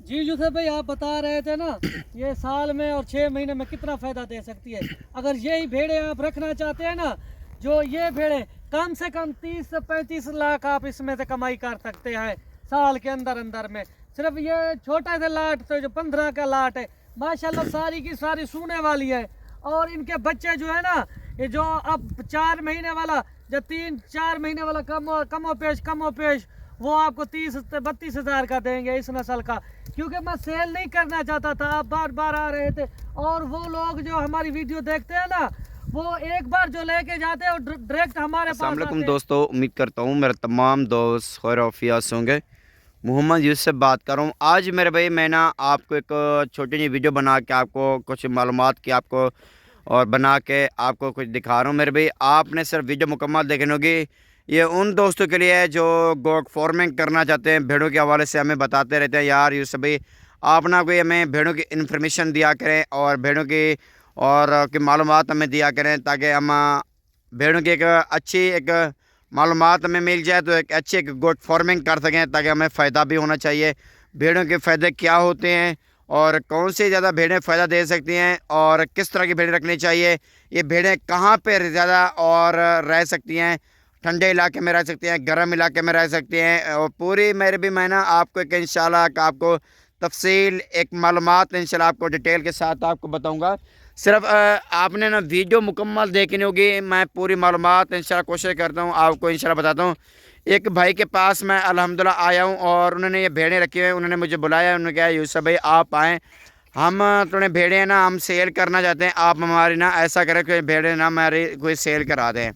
जी यूसुफ भाई, आप बता रहे थे ना ये साल में और 6 महीने में कितना फायदा दे सकती है। अगर यही भेड़ें आप रखना चाहते हैं ना, जो ये भेड़ें कम से कम 30 से 35 लाख आप इसमें से कमाई कर सकते हैं साल के अंदर अंदर में। सिर्फ ये छोटा सा लाट तो जो 15 का लाट है, माशाल्लाह सारी की सारी सूने वाली है। और इनके बच्चे जो है ना, ये जो अब 4 महीने वाला, जो 3-4 महीने वाला कमो पेश वो आपको 30 से 32 हज़ार का देंगे इस नस्ल का। क्योंकि मैं सेल नहीं करना चाहता था, आप बार बार आ रहे थे। और वो लोग जो हमारी वीडियो देखते हैं ना, वो एक बार जो लेके जाते हैं और डायरेक्ट हमारे पास अस्सलाम वालेकुम आते हैं। दोस्तों, उम्मीद करता हूँ मेरे तमाम दोस्त खैर आफियत होंगे। मोहम्मद यूसुफ से बात कर रहा हूँ। आज मेरे भाई मैं ना आपको एक छोटी सी वीडियो बना के आपको कुछ मालूमात की आपको और बना के आपको कुछ दिखा रहा हूँ। मेरे भाई आपने सिर्फ वीडियो मुकम्मल देखनी होगी। ये उन दोस्तों के लिए है जो गोट फार्मिंग करना चाहते हैं। भेड़ों के हवाले से हमें बताते रहते हैं यार यूसुफ भाई, आप ना कोई हमें भेड़ों की इन्फॉर्मेशन दिया करें और भेड़ों की मालूमात हमें दिया करें, ताकि हम भेड़ों की एक अच्छी एक मालूमात हमें मिल जाए, तो एक अच्छी एक गोट फार्मिंग कर सकें, ताकि हमें फ़ायदा भी होना चाहिए। भेड़ों के फ़ायदे क्या होते हैं और कौन सी ज़्यादा भेड़ें फ़ायदा दे सकती हैं और किस तरह की भेड़ें रखनी चाहिए। ये भेड़ें कहाँ पर ज़्यादा और रह सकती हैं, ठंडे इलाके में रह सकती हैं, गर्म इलाके में रह सकती हैं। और पूरी मेरे भी मैं ना आपको एक इंशाल्लाह आपको तफसील एक मालूमात इंशाल्लाह आपको डिटेल के साथ आपको बताऊँगा। सिर्फ आपने ना वीडियो मुकम्मल देखनी होगी। मैं पूरी मालूमात इंशाल्लाह कोशिश करता हूँ आपको इंशाल्लाह बताता हूँ। एक भाई के पास मैं अल्हम्दुलिल्लाह आया हूँ और उन्होंने ये भेड़ें रखी हुई हैं। उन्होंने मुझे बुलाया, उन्होंने कहा यूसुफ भाई आप आएँ, हम थोड़े भेड़ें हैं ना हम सेल करना चाहते हैं, आप हमारी ना ऐसा करें कि भेड़ें ना हमारी कोई सेल करा दें।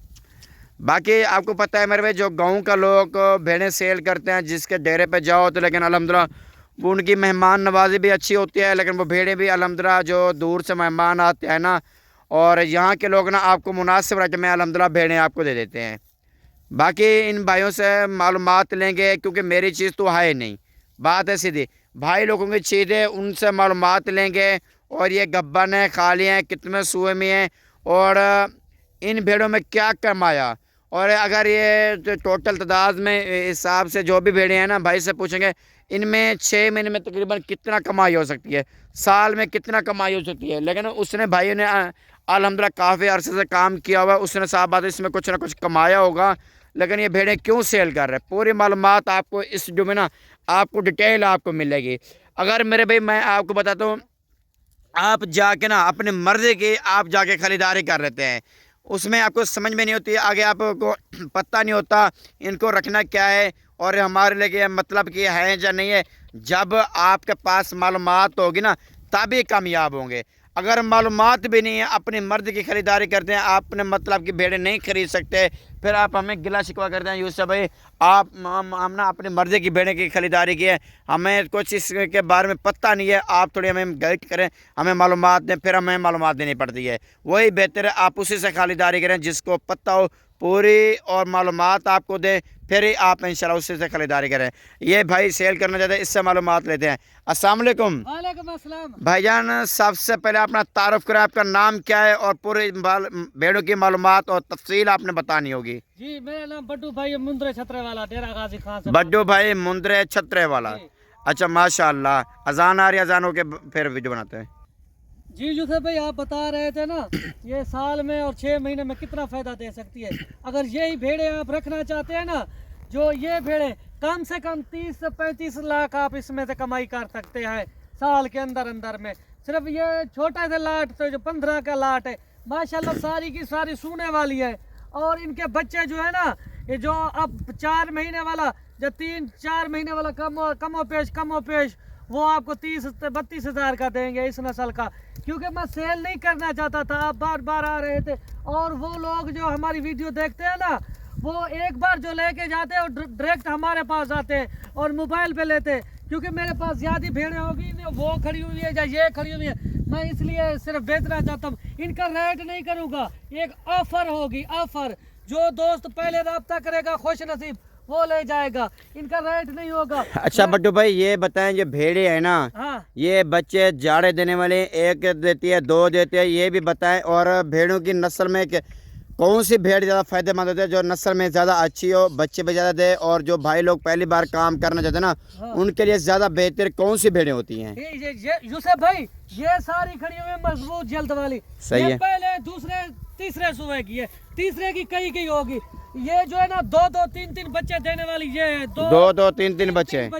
बाकी आपको पता है मेरे भाई, जो गाँव का लोग भेड़ें सेल करते हैं, जिसके डेरे पे जाओ तो लेकिन अल्हम्दुलिल्लाह वो उनकी मेहमान नवाजी भी अच्छी होती है, लेकिन वो भेड़ें भी अल्हम्दुलिल्लाह जो दूर से मेहमान आते हैं ना, और यहाँ के लोग ना आपको मुनासिब रेट में अल्हम्दुलिल्लाह भेड़ें आपको दे देते हैं। बाकी इन भाइयों से मालूमात लेंगे, क्योंकि मेरी चीज़ तो है ही नहीं, बात है सीधी। भाई लोगों की चीज़ है, उनसे मालूमात लेंगे और ये गब्बन है, खाली हैं, कितने सूए में हैं और इन भेड़ों में क्या कमाया। और अगर ये जो टोटल तादाद में हिसाब से जो भी भेड़ें हैं ना, भाई से पूछेंगे इनमें 6 महीने में तकरीबन कितना कमाई हो सकती है, साल में कितना कमाई हो सकती है। लेकिन उसने भाई ने अल्हम्दुलिल्लाह काफ़ी अरसे से काम किया हुआ, उसने साफ बात है इसमें कुछ ना कुछ कमाया होगा। लेकिन ये भेड़ें क्यों सेल कर रहे हैं, पूरी मालूमात आपको इस वीडियो में ना आपको डिटेल आपको मिलेगी। अगर मेरे भाई मैं आपको बताता हूँ, आप जाके ना अपने मर्ज़ी की आप जाके ख़रीदारी कर लेते हैं, उसमें आपको समझ में नहीं होती, आगे आपको पता नहीं होता इनको रखना क्या है और हमारे लिए मतलब कि है या नहीं है। जब आपके पास मालूमात होगी ना तभी कामयाब होंगे। अगर मालूमात भी नहीं है, अपनी मर्द की ख़रीदारी करते हैं, आपने मतलब कि भेड़ें नहीं खरीद सकते, फिर आप हमें गिला शिकवा करते हैं यूसुफ भाई आप हम ना अपनी मर्ज़ी की भेड़ें की ख़रीदारी की है, हमें कुछ इसके बारे में पता नहीं है, आप थोड़ी हमें गाइड करें, हमें मालूमात दें, फिर हमें मालूमात देनी पड़ती है। वही बेहतर है आप उसी से ख़रीदारी करें जिसको पता हो पूरी और मालूमात आपको दें, फिर ही आप इंशाल्लाह उसी से ख़रीदारी करें। ये भाई सेल करना चाहते हैं, इससे मालूमात लेते हैं। अस्सलाम वालेकुम वालेकुम अस्सलाम। भाईजान, सबसे पहले अपना तारुफ करें, आपका नाम क्या है और पूरी भेड़ों की मालूमात और तफसील आपने बतानी होगी। जी मेरा नाम बड्डू भाई मुंद्रे छतरे वाला, डेरा गाजी खान से। बड्डू भाई मुंद्रे छतरे वाला। जी। अच्छा माशाल्लाह, अजान आ रही है, अजान होके फिर वीडियो बनाते हैं। जी यूसुफ भाई, आप बता रहे थे ना ये साल में और 6 महीने में कितना फायदा दे सकती है। अगर यही भेड़ें आप रखना चाहते हैं ना, जो ये भेड़ें कम से कम 30 से 35 लाख आप इसमें से कमाई कर सकते हैं साल के अंदर अंदर में। सिर्फ ये छोटा सा लाट तो जो 15 का लाट है, माशाल्लाह सारी की सारी सूने वाली है। और इनके बच्चे जो है ना, ये जो अब 4 महीने वाला, जो 3-4 महीने वाला कमो पेश वो आपको 30 से 32 हज़ार का देंगे इस नस्ल का। क्योंकि मैं सेल नहीं करना चाहता था, आप बार बार आ रहे थे। और वो लोग जो हमारी वीडियो देखते हैं ना, वो एक बार जो लेके जाते हैं और डायरेक्ट हमारे पास आते हैं और मोबाइल पे लेते हैं। क्योंकि मेरे पास ज़्यादा भेड़ें होगी, वो खड़ी हुई है या ये खड़ी हुई है, मैं इसलिए सिर्फ बेचना चाहता हूँ। इनका रेट नहीं करूँगा, एक ऑफर होगी, ऑफर। जो दोस्त पहले रब्ता करेगा खुश नसीब वो ले जाएगा, इनका रेट नहीं होगा। अच्छा बड्डू भाई ये बताएं, जो भेड़े हैं ना, हाँ ये बच्चे जाड़े देने वाले एक देती है, दो देते हैं, ये भी बताएं। और भेड़ों की नस्ल में कौन सी भेड़ ज़्यादा फायदेमंद होती है, जो नस्ल में ज़्यादा अच्छी हो, बच्चे भी ज़्यादा दे, और जो भाई लोग पहली बार काम करना चाहते हैं ना, हाँ। उनके लिए ज़्यादा बेहतर कौन सी भेड़ें होती हैं? ये यूसुफ भाई, ये सारी खड़ी हुई है मजबूत जल्द वाली। सही ये है। पहले दूसरे तीसरे सुबह की है, तीसरे की कई होगी। ये जो है ना 2-2 3-3 बच्चे देने वाली ये है। 2-2 3-3 बच्चे।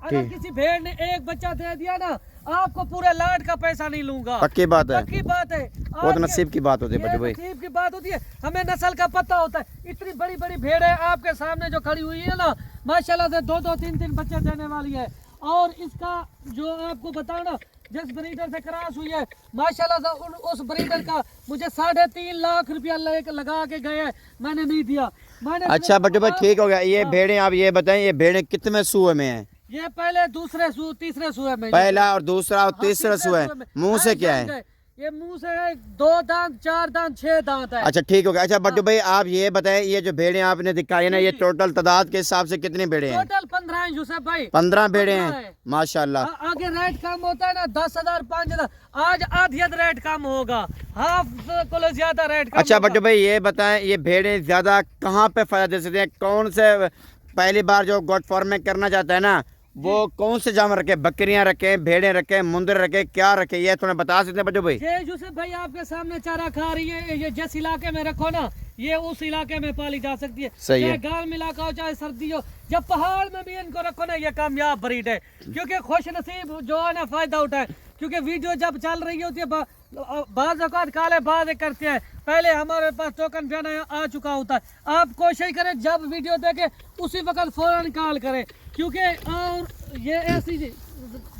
अगर किसी भेड़ ने एक बच्चा दे दिया ना, आपको पूरे लाड का पैसा नहीं लूंगा। पक्की बात है, पक्की बात है। बहुत नसीब की बात होती है बच्चों भाई। नसीब की बात होती है, हमें नस्ल का पता होता है। इतनी बड़ी बड़ी भेड़ है आपके सामने जो खड़ी हुई है ना, माशाल्लाह से 2-2 3-3 बच्चे देने वाली है। और इसका जो आपको बताओ ना, जिस ब्रीडर से क्रॉस हुई है माशाल्लाह से, उस ब्रीडर का मुझे 3.5 लाख रुपया लगा के गए, मैंने नहीं दिया। मैंने अच्छा बच्चों भाई ठीक हो गया। ये हाँ। भेड़ें आप ये बताएं, ये भेड़ें कितने सूए में हैं? ये पहले दूसरे तीसरे सूए में। पहला और दूसरा और हाँ, तीसरा सूए में। मुंह से क्या है? ये मुंह से है 2 दांत 4 दांत 6 दांत है। अच्छा ठीक हो गया। अच्छा बट्टू भाई आप ये बताएं, ये जो भेड़ें आपने दिखाई है ना, ये टोटल तादाद के हिसाब से कितनी भेड़ें हैं? टोटल 15 है यूसुफ भाई। 15 भेड़ें 15 हैं माशाल्लाह। आगे रेट कम होता है ना, 10,000 5,000, आज आधियत रेट कम होगा, हाफ को ज्यादा रेट कम अच्छा होगा। बट्टू भाई ये बताएं, ये भेड़ें ज्यादा कहाँ पे फायदा दे सकते हैं? कौन से पहली बार जो गोट फार्मिंग करना चाहता है ना, वो कौन से जानवर रखे? बकरियां रखे, भेड़ें रखे, मुंदर रखे, क्या रखे, ये थोड़ा बता सकते हैं बच्चों भाई? ये यूसुफ भाई आपके सामने चारा खा रही है, ये जिस इलाके में रखो ना, ये उस इलाके में पाली जा सकती है। सही है। चाहे गांव में इलाका हो, चाहे सर्दी हो, जब पहाड़ में भी इनको रखो ना, ये कामयाब ब्रीड है। क्योंकि खुश नसीब जो है ना फायदा उठाए। क्योंकि वीडियो जब चल रही होती है, बाज़ औक़ात काले बात करते हैं, पहले हमारे पास टोकन बयान आ चुका होता है। आप कोशिश करें जब वीडियो देखें उसी वक्त फौरन कॉल करें, क्योंकि और ये ऐसी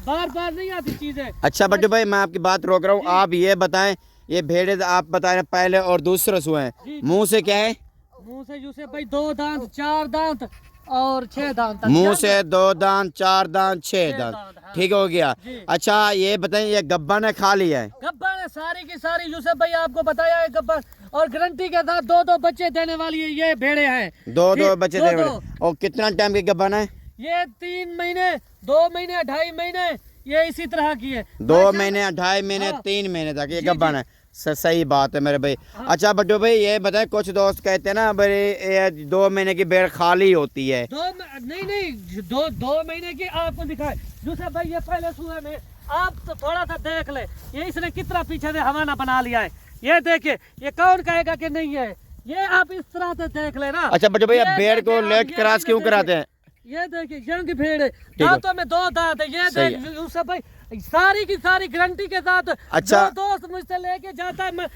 बार बार नहीं आती चीजें। अच्छा बट्टू भाई मैं आपकी बात रोक रहा हूँ, आप ये बताएं, ये भेड़ें आप बता रहे हैं पहले और दूसरे सुए हैं, मुंह से क्या है? मुंह से यूसुफ भाई 2 दांत 4 दांत और 6 दांत तक। मुंह से 2 दांत 4 दांत 6 दांत, हाँ। ठीक हो गया। जी। अच्छा ये बताएं, ये गब्बा ने खा लिया है? गब्बर है सारी की सारी, यूसुफ भाई आपको बताया है गब्बर, और गारंटी के साथ 2-2 बच्चे देने वाली है ये भेड़े हैं। 2-2 बच्चे देने दो। वाले। और कितना टाइम की गब्बा है? ये 3 महीने 2 महीने 2.5 महीने ये इसी तरह की है। 2 महीने 2.5 महीने हाँ। 3 महीने तक ये जी, गब्बा जी। है। सही बात है मेरे भाई। अच्छा बट्टू भाई ये बताएं, कुछ दोस्त कहते हैं ना भाई ये 2 महीने की भेड़ खाली होती है। नहीं 2 महीने की आपको दिखाए यूसुफ भाई, ये पहले सुबह में आप तो थोड़ा सा देख ले, ये इसने कितना पीछे से हवाना बना लिया है। ये देखिए, ये कौन कहेगा कि नहीं है, ये आप इस तरह से देख ले ना। अच्छा बट्टू भाई ये आप भेड़ को देखिए, लेग ये क्रॉस क्यों देखिए, कराते हैं? ये देखिए यंग भेड़ है, है। दांतों में 2 दांत है। ये सही देख यूसुफ भाई, सारी की सारी गारंटी के साथ। अच्छा। जो दोस्त मुझसे लेके जाता है,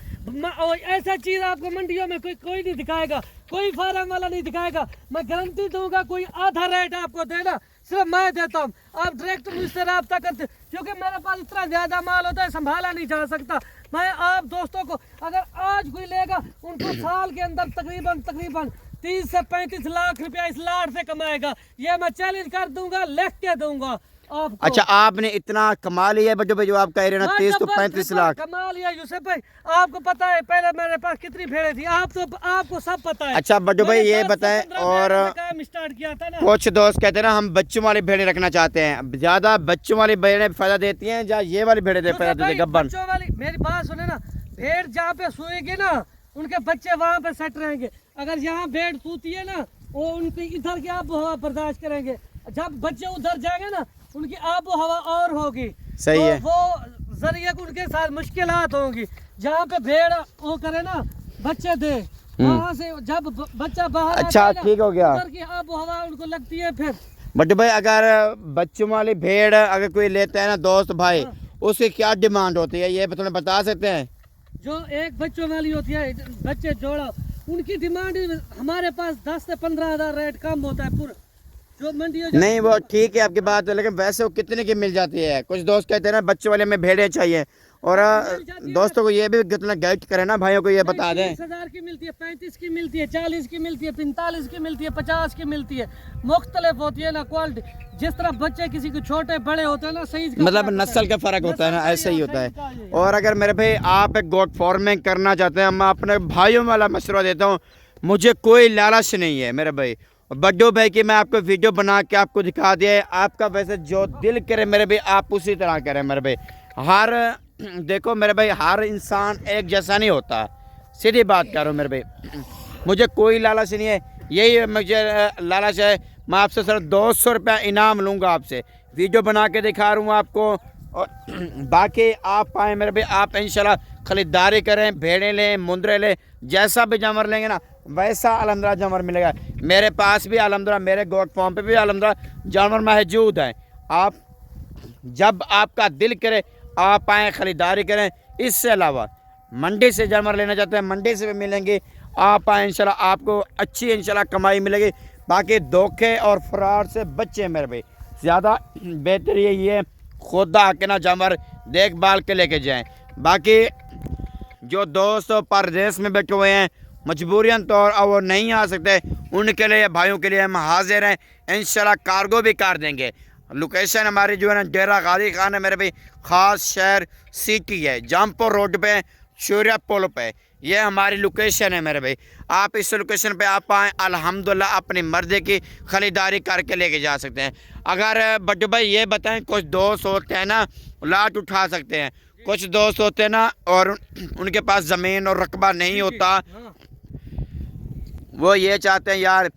और ऐसा चीज आपको मंडियों में कोई नहीं दिखाएगा, कोई फार्म वाला नहीं दिखाएगा। मैं गारंटी दूंगा, कोई आधा रेट आपको देना सिर्फ मैं देता हूँ। आप डायरेक्ट मुझसे रब्ता करते, क्योंकि मेरे पास इतना ज्यादा माल होता है, संभाला नहीं जा सकता। मैं आप दोस्तों को, अगर आज कोई लेगा, उनको साल के अंदर तकरीबन 30 से 35 लाख रुपया इस लाट से कमाएगा। ये मैं चैलेंज कर दूंगा, लिख के दूंगा आपको। अच्छा आपने इतना कमा लिया है बट्टू भाई, जो आप कह रहे हैं ना 30 तो 35 लाख कमा लिया यूसुफ भाई। आपको पता है पहले मेरे पास कितनी भेड़ें थी, आपको सब पता है। अच्छा बट्टू भाई ये बताएं, और काम स्टार्ट किया था ना। कुछ दोस्त कहते हैं ना हम बच्चों वाली भेड़ें रखना चाहते हैं, ज्यादा बच्चों वाली भेड़ें फायदा देती हैं या ये वाली भेड़ें फायदा देती है? गब्बन बच्चों वाली, मेरी बात सुने ना, भेड़ जहाँ पे सोएगी ना, उनके बच्चे वहाँ पे सेट रहेंगे। अगर यहाँ भेड़ सूती है ना, वो उनकी इधर की आबो हवा बर्दाश्त करेंगे। जब बच्चे उधर जाएंगे ना, उनकी आबो हवा और होगी। सही तो है। वो जरिए उनके साथ मुश्किलात होंगी। जहाँ पे भेड़ वो करे ना, बच्चे दे, वहाँ से जब बच्चा बाहर अच्छा, आता है ना, ठीक हो गया। उधर की आबो हवा उनको लगती है। फिर बट्टू भाई अगर बच्चों वाली भेड़ अगर कोई लेता है ना दोस्त भाई, उसकी क्या डिमांड होती है, ये तुम्हें बता सकते हैं? जो एक बच्चों वाली होती है, बच्चे जोड़ा, उनकी डिमांड हमारे पास 10 से 15 हज़ार रेट कम होता है पूरा जो मंडियों। नहीं वो ठीक है आपकी बात है, लेकिन वैसे वो कितने की मिल जाती है? कुछ दोस्त कहते हैं ना बच्चों वाले में भेड़ें चाहिए, और दोस्तों को ये भी कितना गाइड करें ना, भाइयों को ये बता दें। 30,000 की मिलती है, 35 की मिलती है, 40 की मिलती है, 45 की मिलती है, 50 की मिलती है। मुख्तलिफ होती है ना क्वालिटी, जिस तरह बच्चे किसी को छोटे बड़े होते हैं ना, सही मतलब नस्ल का फर्क होता है ना, ऐसे ही होता है। और अगर मेरे भाई आप एक गोट फार्मिंग करना चाहते हैं, मैं अपने भाइयों वाला मशवरा देता हूँ, मुझे कोई लालच नहीं है मेरे भाई। बड्डू भाई की मैं आपको वीडियो बना के आपको दिखा दिया, आपका वैसे जो दिल करे मेरे भाई आप उसी तरह करें मेरे भाई। हर देखो मेरे भाई, हर इंसान एक जैसा नहीं होता, सीधी बात कर रहा हूँ मेरे भाई, मुझे कोई लालच नहीं है, यही मुझे लालच है। मैं आपसे सिर्फ 200 रुपया इनाम लूँगा आपसे, वीडियो बना के दिखा रहा हूँ आपको। और बाकी आप आए मेरे भाई, आप इंशाल्लाह खरीदारी करें, भेड़ें लें, मुंदरे लें, जैसा भी जानवर लेंगे ना वैसा अलहमदुलिल्लाह जानवर मिलेगा। मेरे पास भी अलहमदुलिल्लाह, मेरे गोट फार्म पे भी अलहमदुलिल्लाह जानवर मौजूद हैं। आप जब आपका दिल करे आप आएँ, ख़रीदारी करें। इससे अलावा मंडी से जानवर लेना चाहते हैं, मंडी से भी मिलेंगे। आप आएँ, इंशाल्लाह आपको अच्छी इंशाल्लाह कमाई मिलेगी। बाकी धोखे और फ्रॉड से बच्चे मेरे भाई, ज़्यादा बेहतर ये खुद आके ना जानवर देख भाल के लेके जाएं। बाकी जो दोस्त परदेश में बैठे हुए हैं मजबूरियन तौर और वो नहीं आ सकते, उनके लिए भाइयों के लिए हम हाजिर हैं, इंशाल्लाह कार्गो भी कर देंगे। लोकेशन हमारी जो है ना डेरा गाजी खान है मेरे भाई, ख़ास शहर सिटी है, जामपुर रोड पे शूर्या पुल पे, ये हमारी लोकेशन है मेरे भाई। आप इस लोकेशन पे आप आएँ, अल्हम्दुलिल्लाह अपनी मर्ज़ी की ख़रीदारी करके लेके जा सकते हैं। अगर बट भाई ये बताएं, कुछ दोस्त होते हैं ना लाट उठा सकते हैं, कुछ दोस्त होते हैं ना और उनके पास ज़मीन और रकबा नहीं होता, वो ये चाहते हैं यार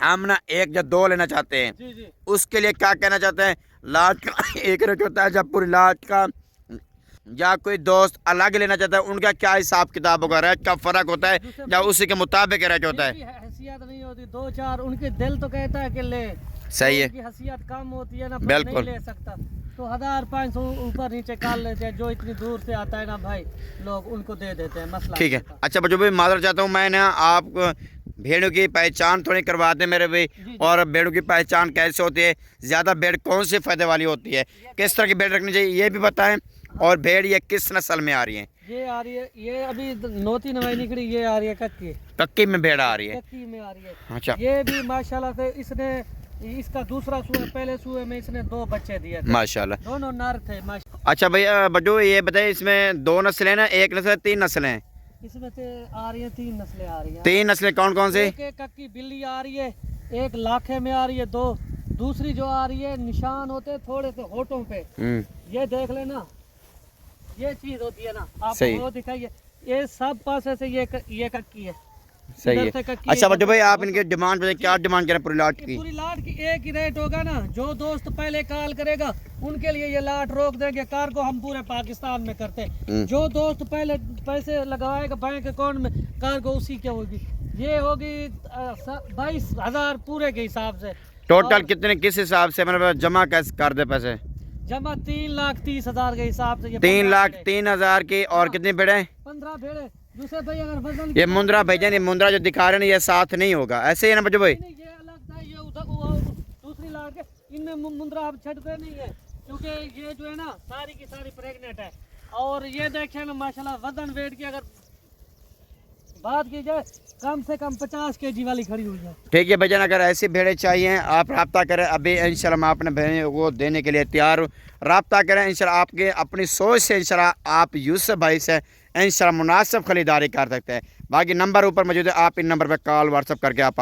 हम ना एक या दो लेना चाहते हैं। जी जी। उसके लिए क्या कहना चाहते हैं, लाट का एक रेट होता है, जब पूरी लाट का या कोई दोस्त अलग लेना चाहता है उनका क्या हिसाब किताब होगा, रेट का फ़र्क होता है या उसी के मुताबिक रेट होता है। हैसियत नहीं होती, दो चार उनके दिल तो कहता है कि ले, सही है, उनकी हैसियत कम होती है ना, बिल्कुल नहीं ले सकता, तो 1500 ऊपर नीचे कर लेते हैं। जो इतनी दूर से आता है ना भाई, लोग उनको दे देते हैं, मसला ठीक है। अच्छा बच्चों भाई, माजर चाहता हूँ मैं ना, आप भेड़ों की पहचान थोड़ी करवा दें मेरे भाई। और भेड़ों की पहचान कैसे होती है, ज़्यादा भेड़ कौन से फ़ायदे वाली होती है, किस तरह की भेड़ रखनी चाहिए, ये भी बताएं। और भेड़ ये किस नस्ल में आ रही है? ये आ रही है, ये अभी नौती नवाई निकली, ये आ रही है कक्की, कक्की में भेड़ आ रही है, कक्की में आ रही है। अच्छा, ये भी माशाल्लाह से इसने, इसका दूसरा सूआ, पहले सूए में इसने 2 बच्चे दिए थे, माशाल्लाह, दोनों नर थे माशाल्लाह। अच्छा भैया बड्डू ये बताइए, इसमें 2 नस्लें ना, एक नस्ल 3 नस्लें हैं? इसमें से आ रही है 3 नस्लें आ रही हैं। 3 नस्लें कौन कौन से? एक कक्की बिल्ली आ रही है, एक लाखे में आ रही है 2, दूसरी जो आ रही है निशान होते हैं थोड़े से होठों पे, ये देख लेना, ये चीज होती है ना, आप वो दिखाइए, ये सब पास से ये कक्की है, सही है। अच्छा बड्डू भाई, आप इनके डिमांड बताइए, क्या डिमांड करें पूरी लाट की? पूरी लाट की एक ही रेट होगा ना, जो दोस्त पहले कॉल करेगा उनके लिए ये लाट रोक देंगे। कार्गो हम पूरे पाकिस्तान में करते हैं, जो दोस्त पहले पैसे लगाएगा बैंक अकाउंट में, कार्गो उसी की होगी। ये होगी 22,000 पूरे के हिसाब से। टोटल कितने, किस हिसाब से मतलब जमा कैसे कर दे पैसे? जमा 3,30,000 के हिसाब से। 3,03,000 की। और कितनी भेड़े? 15 भेड़े। दूसरे भाई अगर वजन ये मुंद्रा भेजा नहीं, मुंद्रा जो दिखा रहे हैं ये साथ नहीं होगा, ऐसे ही ना बच्चों भाई? नहीं, ये अलग था, ये उधर दूसरी लाट के, इनमें मुंद्रा आप छटते नहीं है, क्योंकि ये जो है ना सारी की सारी प्रेग्नेंट है। और ये देखें ना माशाल्लाह, वजन वेट की अगर बात की जाए कम से कम 50 kg वाली खड़ी हुई है। ठीक है भैया, अगर ऐसी भेड़ें चाहिए आप रब्ता करें, अभी इंशाल्लाह मैं अपने भेड़ों को देने के लिए तैयार हूँ। रब्ता करें इंशाल्लाह, आपके अपनी सोच से इंशाल्लाह आप यूसुफ भाई से इंशाल्लाह मुनासिब खरीदारी कर सकते हैं। बाकी नंबर ऊपर मौजूद है, आप इन नंबर पर कॉल व्हाट्सअप करके आप